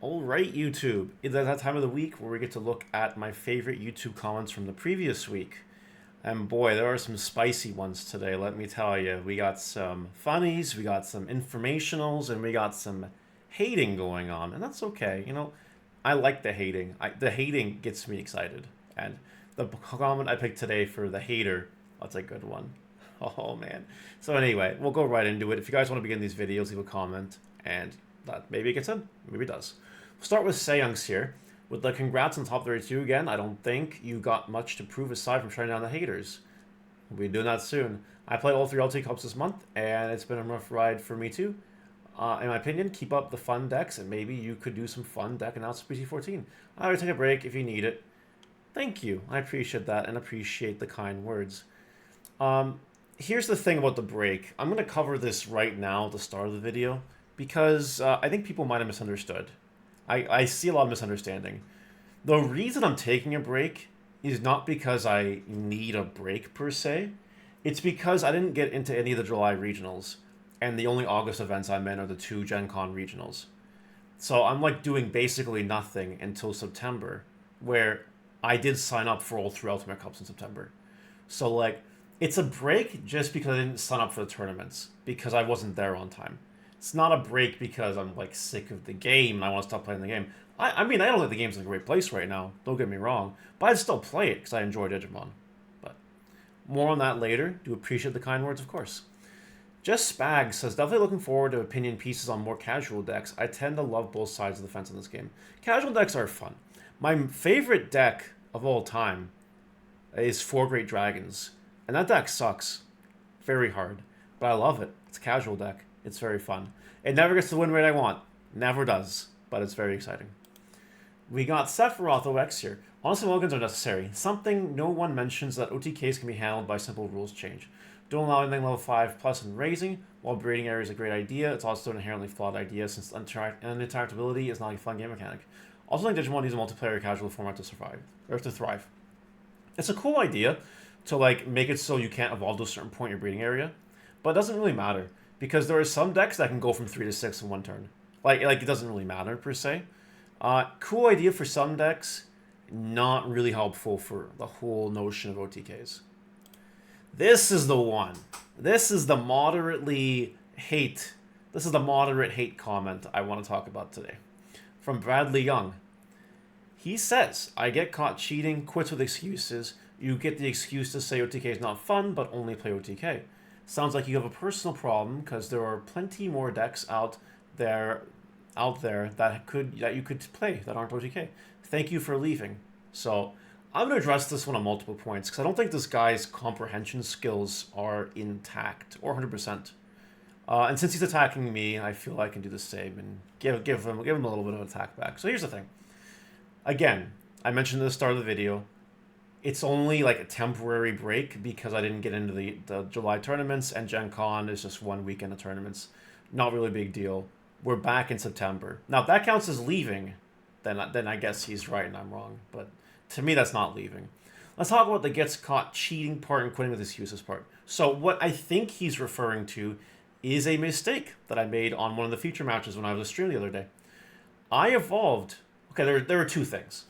Alright, YouTube. It's that time of the week where we get to look at my favorite YouTube comments from the previous week. And boy, there are some spicy ones today, let me tell you. We got some funnies, we got some informationals, and we got some hating going on. And that's okay. I like the hating. The hating gets me excited. And the comment I picked today for the hater, that's a good one. Oh, man. So anyway, we'll go right into it. If you guys want to begin these videos, leave a comment. And that maybe it gets in. Maybe it does. We'll start with Seyoungs here. With the congrats on top 32 again, I don't think you got much to prove aside from shutting down the haters. We'll be doing that soon. I played all 3 LT Cups this month, and it's been a rough ride for me too. In my opinion, keep up the fun decks, and maybe you could do some fun deck announcements for BT14. I would take a break if you need it. Thank you. I appreciate that, and appreciate the kind words. Here's the thing about the break. I'm going to cover this right now at the start of the video, because I think people might have misunderstood. I see a lot of misunderstanding. The reason I'm taking a break is not because I need a break per se. It's because I didn't get into any of the July regionals, and the only August events I'm in are the 2 Gen Con regionals. So I'm like doing basically nothing until September, where I did sign up for all 3 Ultimate Cups in September. So like, it's a break just because I didn't sign up for the tournaments, because I wasn't there on time. It's not a break because I'm like sick of the game and I want to stop playing the game. I mean, I don't think the game's in a great place right now, don't get me wrong, but I'd still play it because I enjoy Digimon. But more on that later. Do appreciate the kind words, of course. Just Spag says, definitely looking forward to opinion pieces on more casual decks. I tend to love both sides of the fence in this game. Casual decks are fun. My favorite deck of all time is 4 Great Dragons, and that deck sucks very hard, but I love it. It's a casual deck. It's very fun. It never gets the win rate I want. Never does. But it's very exciting. We got Sephiroth OX here. Honestly, mulligans are necessary. Something no one mentions that OTKs can be handled by simple rules change. Don't allow anything level 5 plus in raising. While breeding area is a great idea, it's also an inherently flawed idea since uninteractability is not a fun game mechanic. Also, think Digimon needs a multiplayer casual format to survive. Or to thrive. It's a cool idea to like make it so you can't evolve to a certain point in your breeding area. But it doesn't really matter. Because there are some decks that can go from 3 to 6 in one turn. Like it doesn't really matter, per se. Cool idea for some decks. Not really helpful for the whole notion of OTKs. This is the one. This is the moderately hate. This is the moderate hate comment I want to talk about today. From Bradley Young. He says, I get caught cheating, quits with excuses. You get the excuse to say OTK is not fun, but only play OTK. Sounds like you have a personal problem because there are plenty more decks out there that you could play that aren't OTK. Thank you for leaving. So I'm going to address this one on multiple points because I don't think this guy's comprehension skills are intact or 100%. And since he's attacking me, I feel I can do the same and give him a little bit of an attack back. So here's the thing. Again, I mentioned at the start of the video. It's only like a temporary break because I didn't get into the July tournaments, and Gen Con is just 1 weekend of tournaments. Not really a big deal. We're back in September. Now, if that counts as leaving, then I guess he's right and I'm wrong. But to me, that's not leaving. Let's talk about the gets caught cheating part and quitting with excuses part. So what I think he's referring to is a mistake that I made on one of the feature matches when I was streaming the other day. I evolved. Okay, there were 2 things.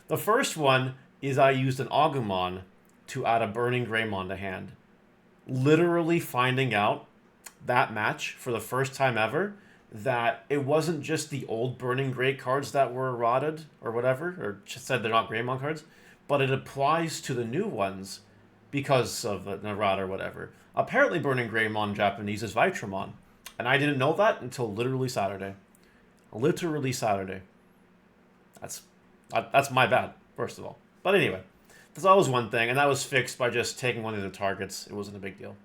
The first one is I used an Agumon to add a Burning Greymon to hand. Literally finding out that match for the first time ever that it wasn't just the old Burning Grey cards that were rotted or whatever, or just said they're not Greymon cards, but it applies to the new ones because of the errata or whatever. Apparently Burning Greymon in Japanese is Vitramon, and I didn't know that until literally Saturday. Literally Saturday. That's my bad, first of all. But anyway, that's always one thing, and that was fixed by just taking one of the targets. It wasn't a big deal.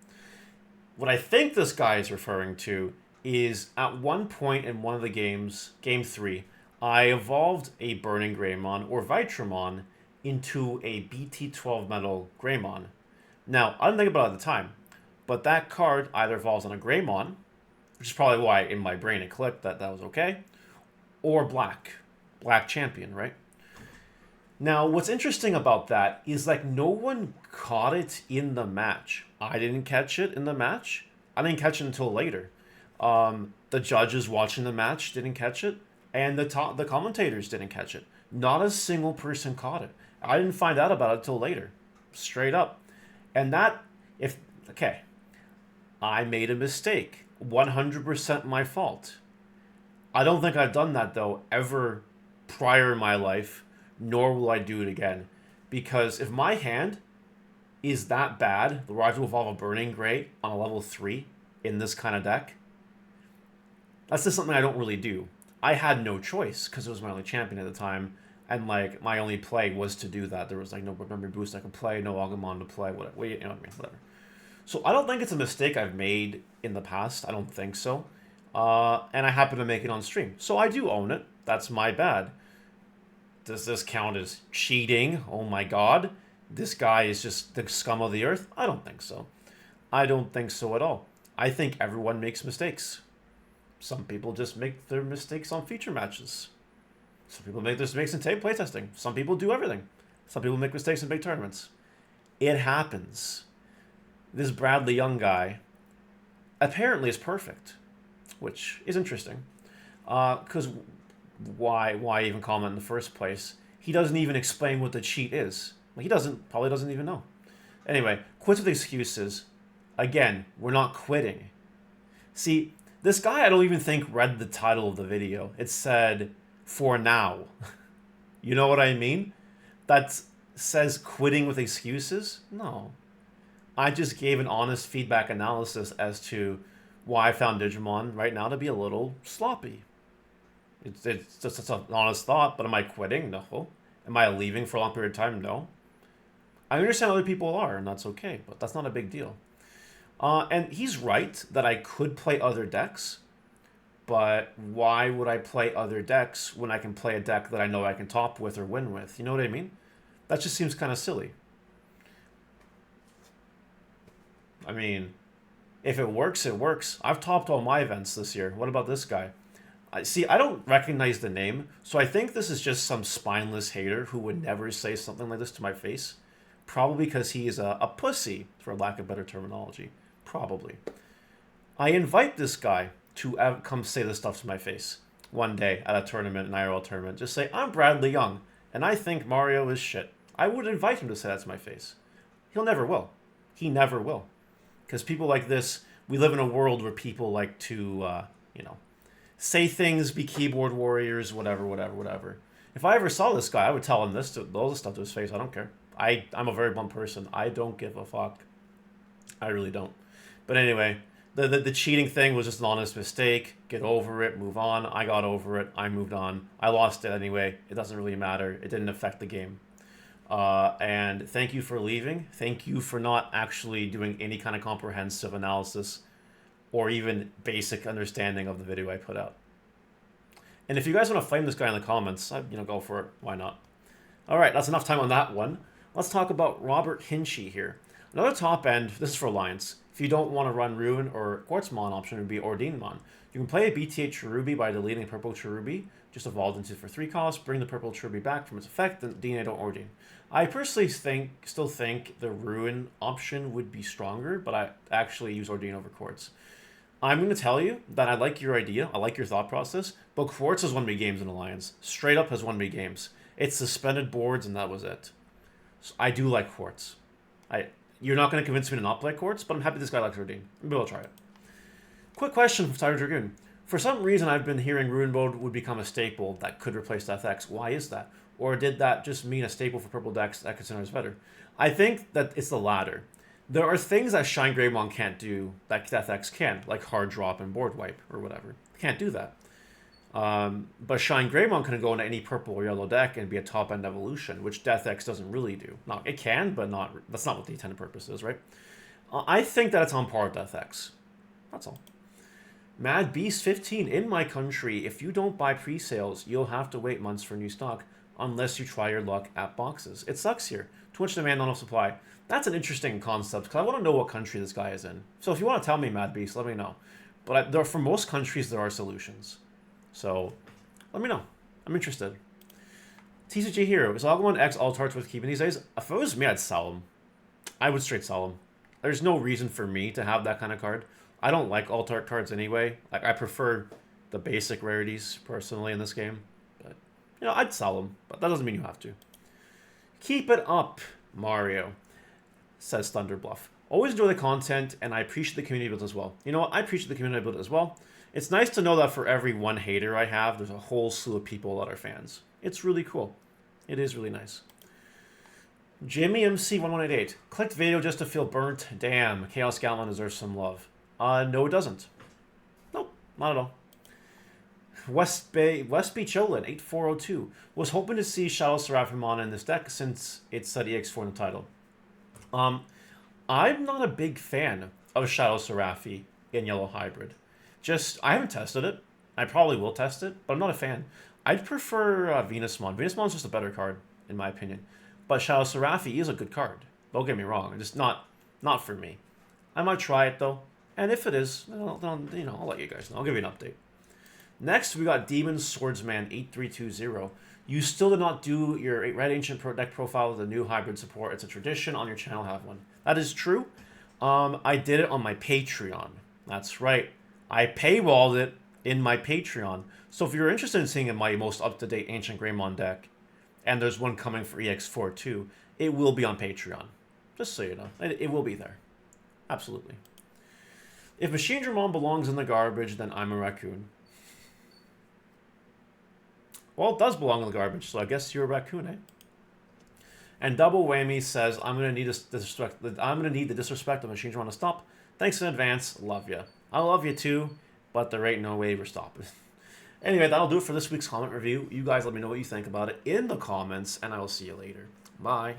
What I think this guy is referring to is at one point in one of the games, Game 3, I evolved a Burning Greymon or Vitramon into a BT12 Metal Greymon. Now, I didn't think about it at the time, but that card either evolves on a Greymon, which is probably why in my brain it clicked that was okay, or Black Champion, right? Now, what's interesting about that is like no one caught it in the match. I didn't catch it in the match. I didn't catch it until later. The judges watching the match didn't catch it. and the commentators didn't catch it. Not a single person caught it. I didn't find out about it till later, straight up. And that, if okay, I made a mistake. 100% my fault. I don't think I've done that though ever prior in my life, nor will I do it again. Because if my hand is that bad, the Rise to Evolve a Burning Gray on a level 3 in this kind of deck, that's just something I don't really do. I had no choice because it was my only champion at the time, and like my only play was to do that. There was like no memory boost I could play, no Agumon to play, whatever. You know what I mean? Whatever. So I don't think it's a mistake I've made in the past. I don't think so. And I happen to make it on stream. So I do own it. That's my bad. Does this count as cheating? Oh my god. This guy is just the scum of the earth? I don't think so. I don't think so at all. I think everyone makes mistakes. Some people just make their mistakes on feature matches. Some people make their mistakes in tape playtesting. Some people do everything. Some people make mistakes in big tournaments. It happens. This Bradley Young guy apparently is perfect, which is interesting. Because why even comment in the first place? He doesn't even explain what the cheat is. He probably doesn't even know. Anyway, quit with excuses. Again, we're not quitting. See, this guy I don't even think read the title of the video. It said, "For now." You know what I mean? That says quitting with excuses? No. I just gave an honest feedback analysis as to why I found Digimon right now to be a little sloppy. It's just an honest thought, but am I quitting? No. Am I leaving for a long period of time? No. I understand other people are, and that's okay, but that's not a big deal. And he's right that I could play other decks, but why would I play other decks when I can play a deck that I know I can top with or win with? You know what I mean? That just seems kind of silly. I mean, if it works, it works. I've topped all my events this year. What about this guy? I don't recognize the name, so I think this is just some spineless hater who would never say something like this to my face. Probably because he is a pussy, for lack of better terminology. Probably. I invite this guy to come say this stuff to my face one day at a tournament, an IRL tournament. Just say, "I'm Bradley Young, and I think Mario is shit." I would invite him to say that to my face. He'll never will. He never will. Because people like this, we live in a world where people like to, say things, be keyboard warriors, whatever. If I ever saw this guy, I would tell him all this stuff to his face. I don't care. I'm a very blunt person. I don't give a fuck. I really don't. But anyway, the cheating thing was just an honest mistake. Get over it. Move on. I got over it. I moved on. I lost it anyway. It doesn't really matter. It didn't affect the game. And thank you for leaving. Thank you for not actually doing any kind of comprehensive analysis or even basic understanding of the video I put out. And if you guys want to flame this guy in the comments, go for it. Why not? All right, that's enough time on that one. Let's talk about Robert Hinchy here. Another top end, this is for Alliance. If you don't want to run Ruin or Quartzmon, option would be Ordinemon. You can play a BTA Cherubi by deleting purple Cherubi, just evolved into for 3 costs, bring the purple Cherubi back from its effect, then DNA don't Ordine. I personally still think the Ruin option would be stronger, but I actually use Ordine over Quartz. I'm going to tell you that I like your idea, I like your thought process, but Quartz has won me games in Alliance. Straight up has won me games. It suspended boards and that was it. So I do like Quartz. You're not going to convince me to not play Quartz, but I'm happy this guy likes Ordine. Maybe I'll try it. Quick question from Tiger Dragoon. For some reason, I've been hearing Ruin Mode would become a staple that could replace Death X. Why is that? Or did that just mean a staple for purple decks that considers better? I think that it's the latter. There are things that Shine Greymon can't do that Death X can, like hard drop and board wipe or whatever. Can't do that. But Shine Greymon can go into any purple or yellow deck and be a top-end evolution, which Death X doesn't really do. It can, but that's not what the intended purpose is, right? I think that it's on par with Death X. That's all. Mad Beast 15, in my country, if you don't buy pre-sales, you'll have to wait months for new stock unless you try your luck at boxes. It sucks here. Too much demand, not enough supply. That's an interesting concept, because I want to know what country this guy is in. So if you want to tell me, Mad Beast, let me know. But for most countries, there are solutions. So let me know. I'm interested. TCG Hero. Is Agumon X Altarts worth keeping these days? If it was me, I'd sell them. I would straight sell them. There's no reason for me to have that kind of card. I don't like Altart cards anyway. I prefer the basic rarities, personally, in this game. But, you know, I'd sell them, but that doesn't mean you have to. Keep it up, Mario, says Thunderbluff. Always enjoy the content, and I appreciate the community build as well. You know what? I appreciate the community build as well. It's nice to know that for every one hater I have, there's a whole slew of people that are fans. It's really cool. It is really nice. Jimmy MC1188. Clicked video just to feel burnt. Damn, Chaos Gatlin deserves some love. No, it doesn't. Nope, not at all. Westby Cholin, 8402. Was hoping to see Shadow Seraphimon in this deck since it said EX4 in the title. I'm not a big fan of Shadow Seraphi in Yellow Hybrid. I haven't tested it. I probably will test it, but I'm not a fan. I'd prefer Venusmon. Venusmon's just a better card, in my opinion. But Shadow Seraphi is a good card. Don't get me wrong. Just not for me. I might try it, though. And if it is, then I'll let you guys know. I'll give you an update. Next, we got Demon Swordsman 8320. You still did not do your Red Ancient deck profile with the new hybrid support. It's a tradition on your channel to have one. That is true. I did it on my Patreon. That's right. I paywalled it in my Patreon. So if you're interested in seeing my most up-to-date Ancient Greymon deck, and there's one coming for EX4 too, it will be on Patreon. Just so you know. It will be there. Absolutely. If Machinedramon belongs in the garbage, then I'm a raccoon. Well, it does belong in the garbage, so I guess you're a raccoon, eh? And Double Whammy says, I'm gonna need the disrespect of Machinedramon to stop. Thanks in advance. Love ya. I love you too, but there ain't no way we're stopping. Anyway, that'll do it for this week's comment review. You guys let me know what you think about it in the comments, and I will see you later. Bye.